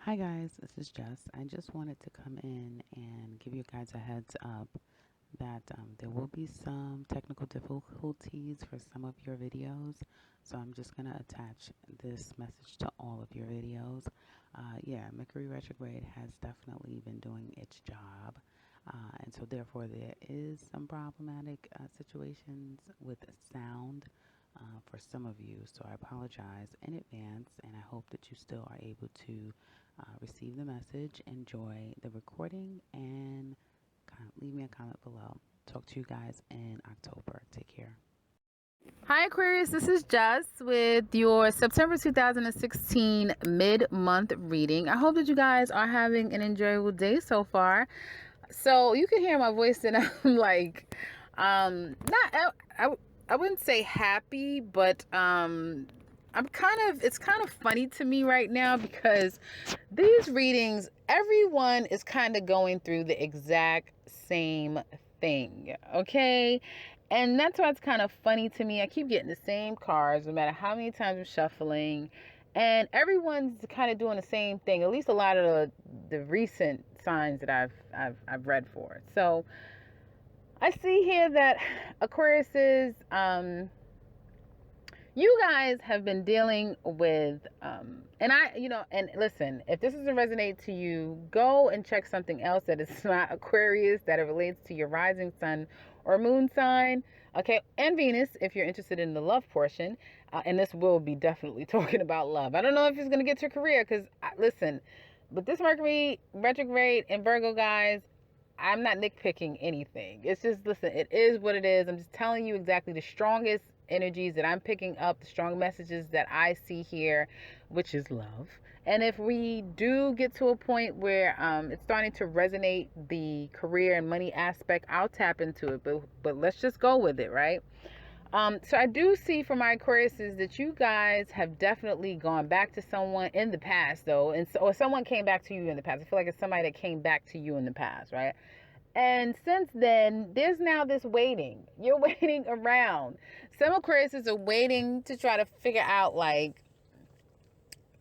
Hi guys, this is Jess. I just wanted to come in and give you guys a heads up that there will be some technical difficulties for some of your videos. So I'm just going to attach this message to all of your videos. Yeah, Mercury retrograde has definitely been doing its job. And so therefore there is some problematic situations with sound for some of you. So I apologize in advance and I hope that you still are able to receive the message, enjoy the recording, and leave me a comment below. Talk to you guys in October. Take care. Hi Aquarius, this is Jess with your September 2016 mid-month reading. I hope that you guys are having an enjoyable day so far. So you can hear my voice and I'm like, not, I wouldn't say happy, but it's kind of funny to me right now because these readings, everyone is kind of going through the exact same thing, okay? And that's why it's kind of funny to me. I keep getting the same cards no matter how many times I'm shuffling. And everyone's kind of doing the same thing. At least a lot of the recent signs that I've read for. So I see here that Aquarius is you guys have been dealing with and listen, if this doesn't resonate to you, go and check something else that is not Aquarius, that it relates to your rising sun or moon sign, okay, and Venus if you're interested in the love portion. And this will be definitely talking about love. I don't know if it's going to get to your career because listen, but this Mercury retrograde in Virgo, guys, I'm not nitpicking anything. It's just, listen, it is what it is. I'm just telling you exactly the strongest energies that I'm picking up, the strong messages that I see here, which is love. And if we do get to a point where it's starting to resonate, the career and money aspect, I'll tap into it. But let's just go with it, right? So I do see for my Aquariuses that you guys have definitely gone back to someone in the past, though, and so, or someone came back to you in the past. I feel like it's somebody that came back to you in the past, right? And since then, there's now this waiting. You're waiting around. Some Aquariuses are waiting to try to figure out, like,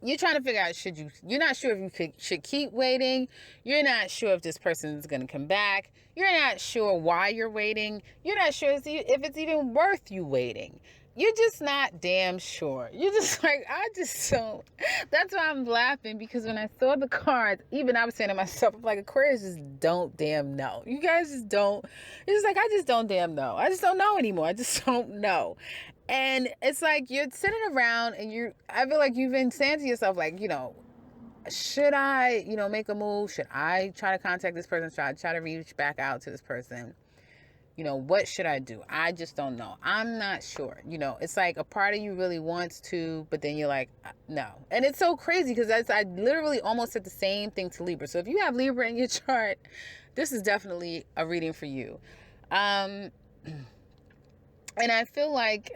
you're trying to figure out, you're not sure if should keep waiting. You're not sure if this person is going to come back. You're not sure why you're waiting. You're not sure if it's even worth you waiting. You're just not damn sure. You're just like, I just don't. That's why I'm laughing, because when I saw the cards, even I was saying to myself, I'm like, Aquarius just don't damn know. You guys just don't. It's just like, I just don't damn know. I just don't know anymore. I just don't know. And it's like you're sitting around and I feel like you've been saying to yourself, like, should I, make a move? Should I try to contact this person? Should I try to reach back out to this person? What should I do? I just don't know. I'm not sure. It's like a part of you really wants to, but then you're like, no. And it's so crazy because I literally almost said the same thing to Libra. So if you have Libra in your chart, this is definitely a reading for you. And I feel like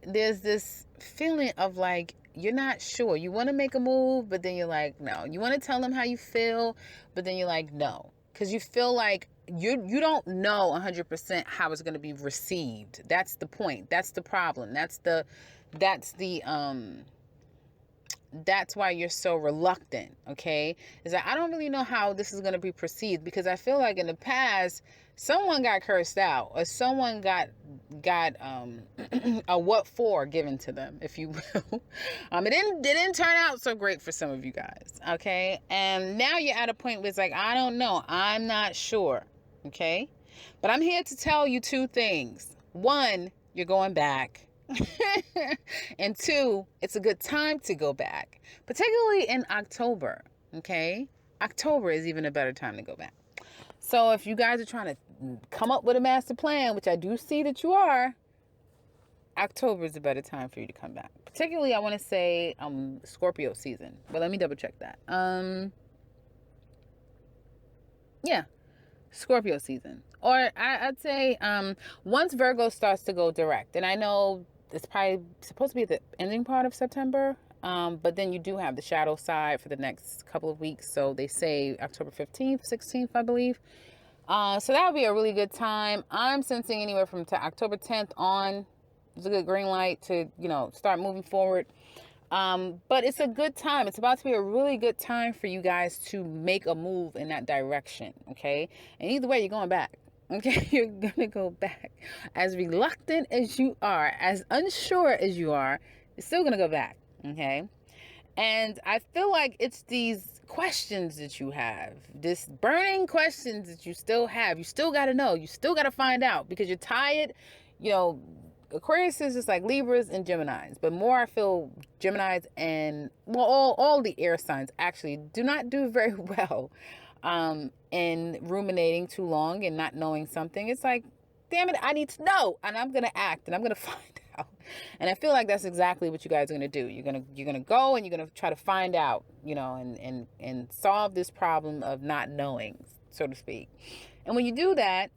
there's this feeling of like, you're not sure. You want to make a move, but then you're like, no. You want to tell them how you feel, but then you're like, no. Because you feel like you don't know 100% how it's going to be received. That's the point. That's the problem. That's why you're so reluctant, okay? Is that I don't really know how this is going to be perceived, because I feel like in the past someone got cursed out, or someone got a what for given to them, if you will. It didn't turn out so great for some of you guys, okay? And now you're at a point where it's like, I don't know, I'm not sure, okay? But I'm here to tell you two things. One, you're going back. And two, it's a good time to go back, particularly in October, okay? October is even a better time to go back. So if you guys are trying to come up with a master plan, which I do see that you are, October is a better time for you to come back. Particularly, I want to say Scorpio season. But let me double check that. Yeah, Scorpio season. Or I'd say once Virgo starts to go direct. And I know it's probably supposed to be the ending part of September. But then you do have the shadow side for the next couple of weeks. So they say October 15th, 16th, I believe. So that would be a really good time. I'm sensing anywhere from October 10th on. It's a good green light to, start moving forward. But it's a good time. It's about to be a really good time for you guys to make a move in that direction. Okay. And either way, you're going back. Okay. You're going to go back. As reluctant as you are, as unsure as you are, you're still going to go back. Okay. And I feel like it's these questions that you have, this burning questions that you still have. You still got to know. You still got to find out because you're tired. You know, Aquarius is just like Libras and Geminis, but more I feel Geminis and well, all the air signs actually do not do very well in ruminating too long and not knowing something. It's like, damn it, I need to know, and I'm gonna act, and I'm gonna find out. And I feel like that's exactly what you guys are gonna do. You're gonna go and you're gonna try to find out, you know, and solve this problem of not knowing, so to speak. And when you do that,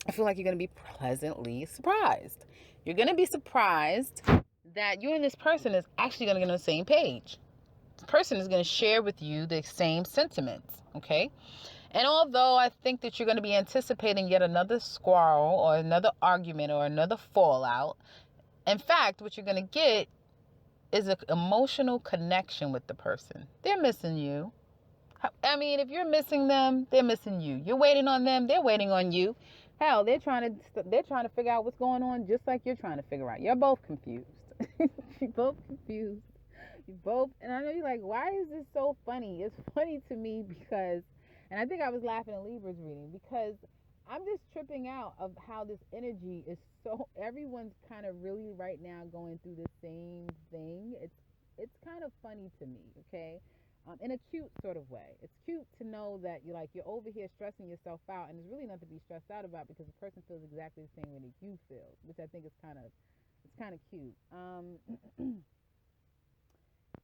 I feel like you're going to be pleasantly surprised. You're going to be surprised that you and this person is actually going to get on the same page. This person is going to share with you the same sentiments, okay? And although I think that you're going to be anticipating yet another squabble or another argument or another fallout, in fact, what you're going to get is an emotional connection with the person. They're missing you. I mean, if you're missing them, they're missing you. You're waiting on them, they're waiting on you. Hell, they're trying to figure out what's going on just like you're trying to figure out. You're both confused. You're both confused. You both, and I know you're like, why is this so funny? It's funny to me because, and I think I was laughing at Libra's reading because I'm just tripping out of how this energy is so, everyone's kind of really right now going through the same thing. It's kind of funny to me, okay? In a cute sort of way. It's cute to know that you're over here stressing yourself out, and there's really nothing to be stressed out about because the person feels exactly the same way that you feel, which I think is kind of cute.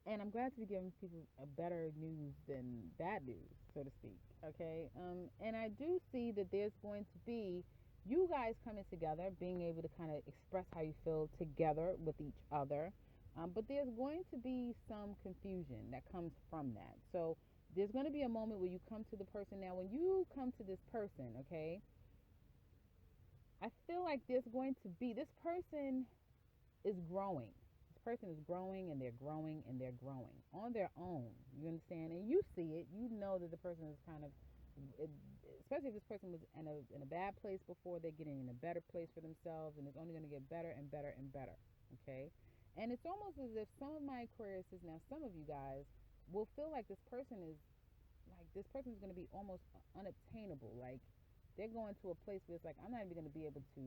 And I'm glad to be giving people a better news than bad news, so to speak. Okay. And I do see that there's going to be you guys coming together, being able to kind of express how you feel together with each other. But there's going to be some confusion that comes from that. So there's going to be a moment where you come to the person. Now, when you come to this person, okay, I feel like there's going to be this person is growing. This person is growing and they're growing and they're growing on their own. You understand? And you see it. You know that the person is kind of, especially if this person was in a bad place before, they're getting in a better place for themselves, and it's only going to get better and better and better. Okay? And it's almost as if some of my Aquariuses, now some of you guys, will feel like this person is going to be almost unobtainable. Like they're going to a place where it's like, I'm not even going to be able to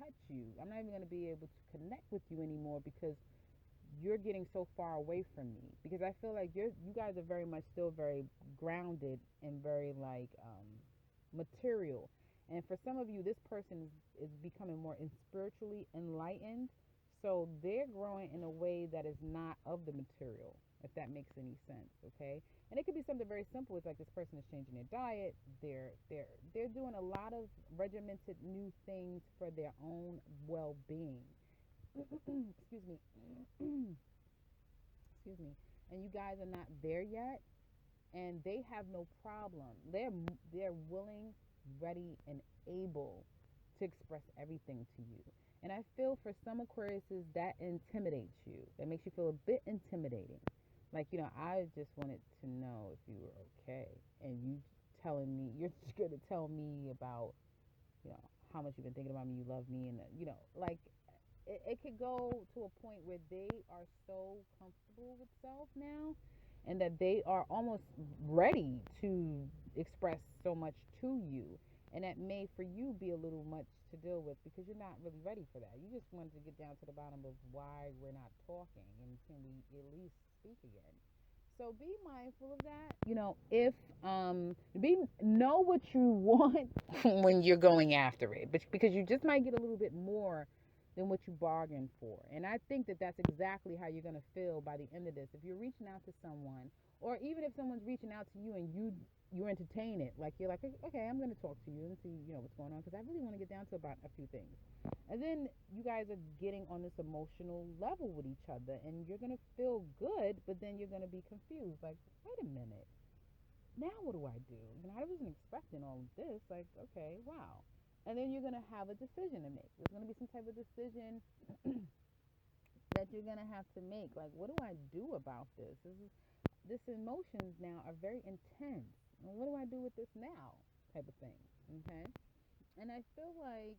touch you. I'm not even going to be able to connect with you anymore because you're getting so far away from me. Because I feel like you guys are very much still very grounded and very like material. And for some of you, this person is becoming more spiritually enlightened. So they're growing in a way that is not of the material, if that makes any sense, okay? And it could be something very simple. It's like this person is changing their diet. They're doing a lot of regimented new things for their own well-being. Excuse me. Excuse me. And you guys are not there yet, and they have no problem. They're willing, ready, and able to express everything to you. And I feel for some Aquariuses that intimidates you. That makes you feel a bit intimidating. Like, I just wanted to know if you were okay. And you're just going to tell me about, how much you've been thinking about me, you love me, and, like, it could go to a point where they are so comfortable with self now and that they are almost ready to express so much to you, and that may for you be a little much to deal with because you're not really ready for that. You just wanted to get down to the bottom of why we're not talking and can we at least speak again. So be mindful of that. If be know what you want when you're going after it, but because you just might get a little bit more than what you bargained for. And I think that that's exactly how you're going to feel by the end of this. If you're reaching out to someone, or even if someone's reaching out to you and you entertain it, like you're like, okay, I'm going to talk to you and see what's going on because I really want to get down to about a few things. And then you guys are getting on this emotional level with each other, and you're going to feel good, but then you're going to be confused. Like, wait a minute, now what do I do? I wasn't expecting all of this. Like, okay, wow. And then you're going to have a decision to make. There's going to be some type of decision that you're going to have to make. Like, what do I do about this? This emotions now are very intense. And what do I do with this now? Type of thing. Okay. And I feel like,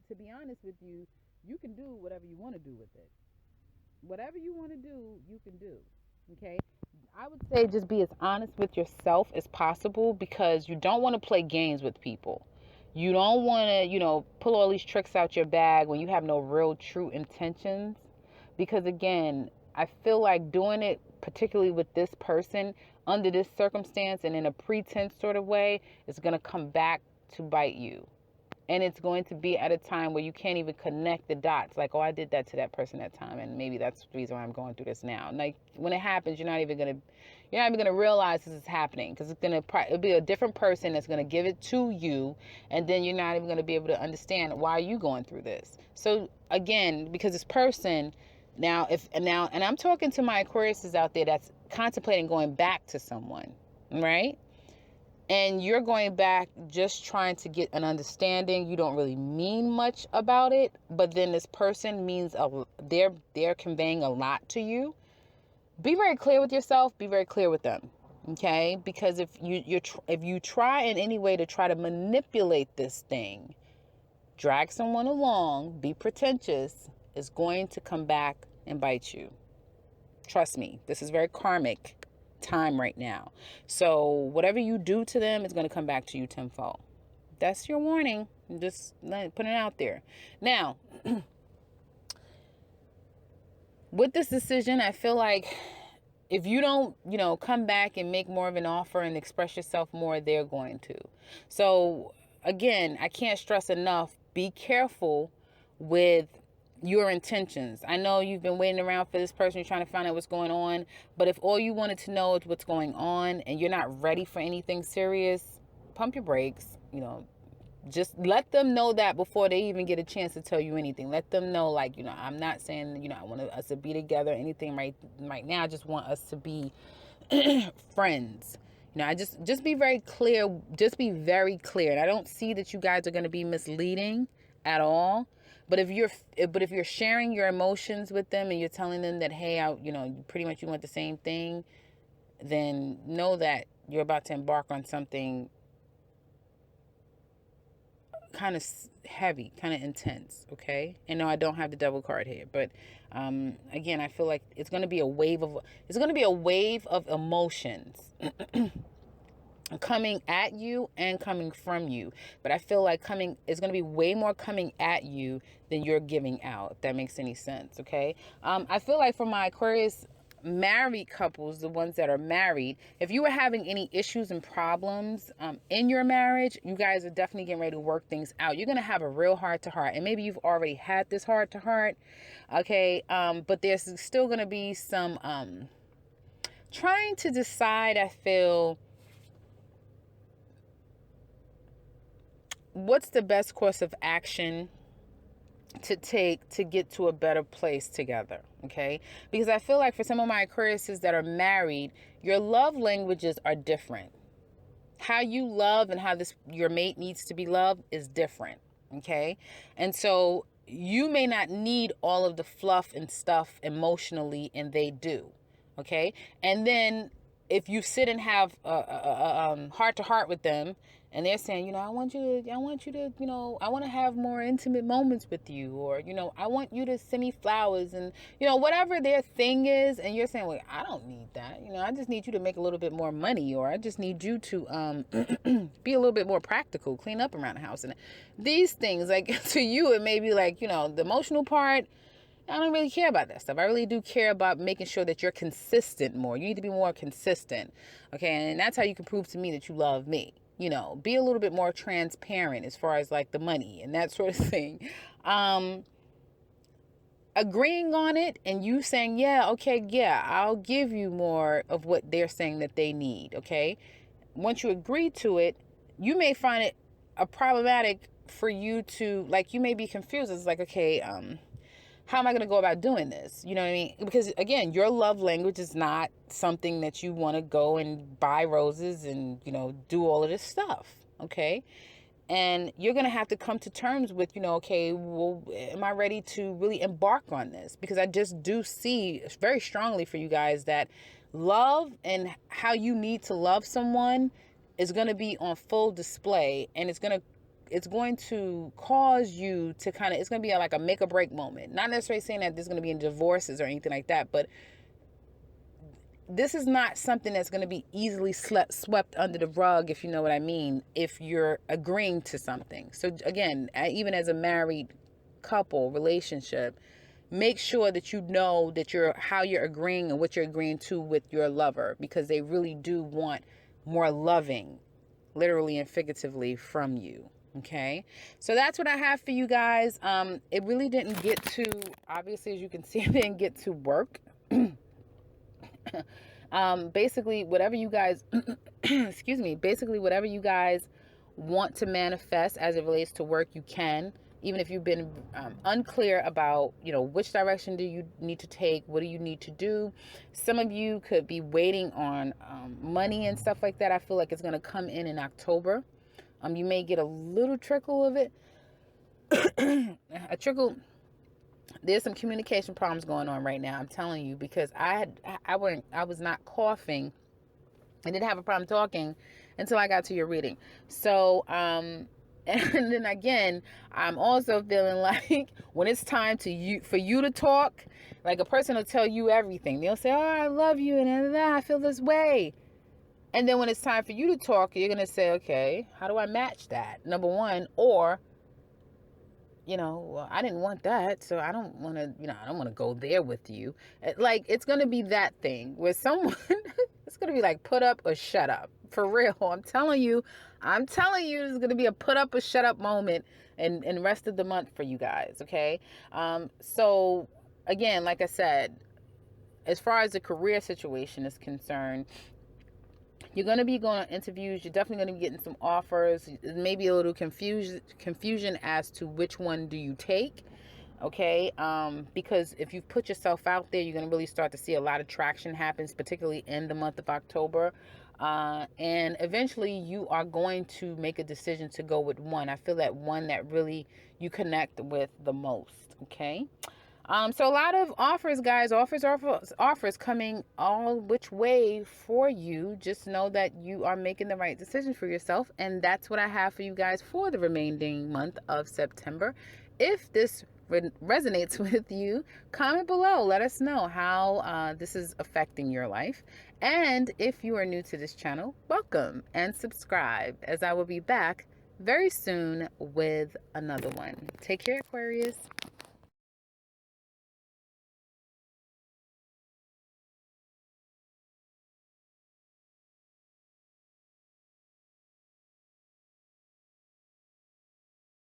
to be honest with you, you can do whatever you want to do with it. Whatever you want to do, you can do. Okay. I would say just be as honest with yourself as possible, because you don't want to play games with people. You don't want to, pull all these tricks out your bag when you have no real true intentions. Because again, I feel like doing it, particularly with this person, under this circumstance and in a pretense sort of way, is going to come back to bite you. And it's going to be at a time where you can't even connect the dots. Like, oh, I did that to that person that time, and maybe that's the reason why I'm going through this now. Like, when it happens, you're not even gonna realize this is happening, because it'll be a different person that's gonna give it to you, and then you're not even gonna be able to understand why are you going through this. So again, because this person now, and I'm talking to my Aquariuses out there that's contemplating going back to someone, right? And you're going back just trying to get an understanding. You don't really mean much about it, but then this person means they're conveying a lot to you. Be very clear with yourself. Be very clear with them, okay? Because if you try in any way to try to manipulate this thing, drag someone along, be pretentious, is going to come back and bite you. Trust me, this is very karmic time right now. So whatever you do to them is going to come back to you tenfold. That's your warning. I'm just putting it out there. Now, with this decision, I feel like if you don't, come back and make more of an offer and express yourself more, they're going to. So again, I can't stress enough, be careful with your intentions. I know you've been waiting around for this person, you're trying to find out what's going on, but if all you wanted to know is what's going on and you're not ready for anything serious, pump your brakes. Just let them know that before they even get a chance to tell you anything. Let them know, like, I'm not saying, I want us to be together or anything right now. I just want us to be friends. I just be very clear. Just be very clear. And I don't see that you guys are going to be misleading at all. But if you're sharing your emotions with them and you're telling them that, hey, pretty much you want the same thing, then know that you're about to embark on something kind of heavy, kind of intense, okay? And no, I don't have the devil card here, but again, I feel like it's going to be a wave of emotions coming at you and coming from you. But I feel like it's going to be way more coming at you than you're giving out, if that makes any sense, okay? I feel like for my Aquarius married couples, the ones that are married, if you were having any issues and problems in your marriage, you guys are definitely getting ready to work things out. You're going to have a real heart to heart, and maybe you've already had this heart to heart, okay? But there's still going to be some trying to decide, I feel, what's the best course of action to take to get to a better place together, okay? Because I feel like for some of my Aquariuses that are married, your love languages are different. How you love and how your mate needs to be loved is different, okay? And so you may not need all of the fluff and stuff emotionally, and they do, okay? And then if you sit and have a heart to heart with them, and they're saying, I want you to, I want to have more intimate moments with you, or, I want you to send me flowers, and, whatever their thing is, and you're saying, well, I don't need that, I just need you to make a little bit more money, or I just need you to be a little bit more practical, clean up around the house, and these things, like, to you, it may be like, the emotional part, I don't really care about that stuff. I really do care about making sure that you're consistent more. You need to be more consistent, okay? And that's how you can prove to me that you love me. Be a little bit more transparent as far as like the money and that sort of thing. Agreeing on it and you saying, yeah, okay, yeah, I'll give you more of what they're saying that they need, okay? Once you agree to it, you may find it problematic for you to, like, you may be confused. It's like, okay, how am I going to go about doing this? You know what I mean? Because again, your love language is not something that you want to go and buy roses and, do all of this stuff. Okay. And you're going to have to come to terms with, okay, well, am I ready to really embark on this? Because I just do see very strongly for you guys that love and how you need to love someone is going to be on full display, and it's going to cause you to it's going to be like a make or break moment. Not necessarily saying that there's going to be any divorces or anything like that, but this is not something that's going to be easily swept under the rug, if you know what I mean, if you're agreeing to something. So again, even as a married couple relationship, make sure that you know that how you're agreeing and what you're agreeing to with your lover, because they really do want more loving, literally and figuratively, from you. Okay, so that's what I have for you guys. It really didn't get to, obviously, as you can see, it didn't get to work. Basically whatever you guys excuse me, basically whatever you guys want to manifest as it relates to work, you can. Even if you've been unclear about, which direction do you need to take, what do you need to do. Some of you could be waiting on money and stuff like that. I feel like it's going to come in October. You may get a little trickle of it. A trickle. There's some communication problems going on right now, I'm telling you, because I was not coughing. I didn't have a problem talking until I got to your reading. So, and then again, I'm also feeling like when it's time for you to talk, like a person will tell you everything. They'll say, "Oh, I love you," and I feel this way. And then when it's time for you to talk, you're going to say, "Okay, how do I match that?" Number one, or well, I didn't want that, so I don't want to, I don't want to go there with you. Like, it's going to be that thing where someone, it's going to be like put up or shut up. For real. I'm telling you, there's going to be a put up or shut up moment and rest of the month for you guys. Okay. So again, like I said, as far as the career situation is concerned, you're going to be going on interviews. You're definitely going to be getting some offers. Maybe a little confusion as to which one do you take. Okay. Because if you put yourself out there, you're going to really start to see a lot of traction happens, particularly in the month of October. And eventually you are going to make a decision to go with one. I feel that one that really you connect with the most. Okay. So a lot of offers, guys, offers coming all which way for you. Just know that you are making the right decision for yourself. And that's what I have for you guys for the remaining month of September. If this resonates with you, comment below. Let us know how this is affecting your life. And if you are new to this channel, welcome and subscribe, as I will be back very soon with another one. Take care, Aquarius.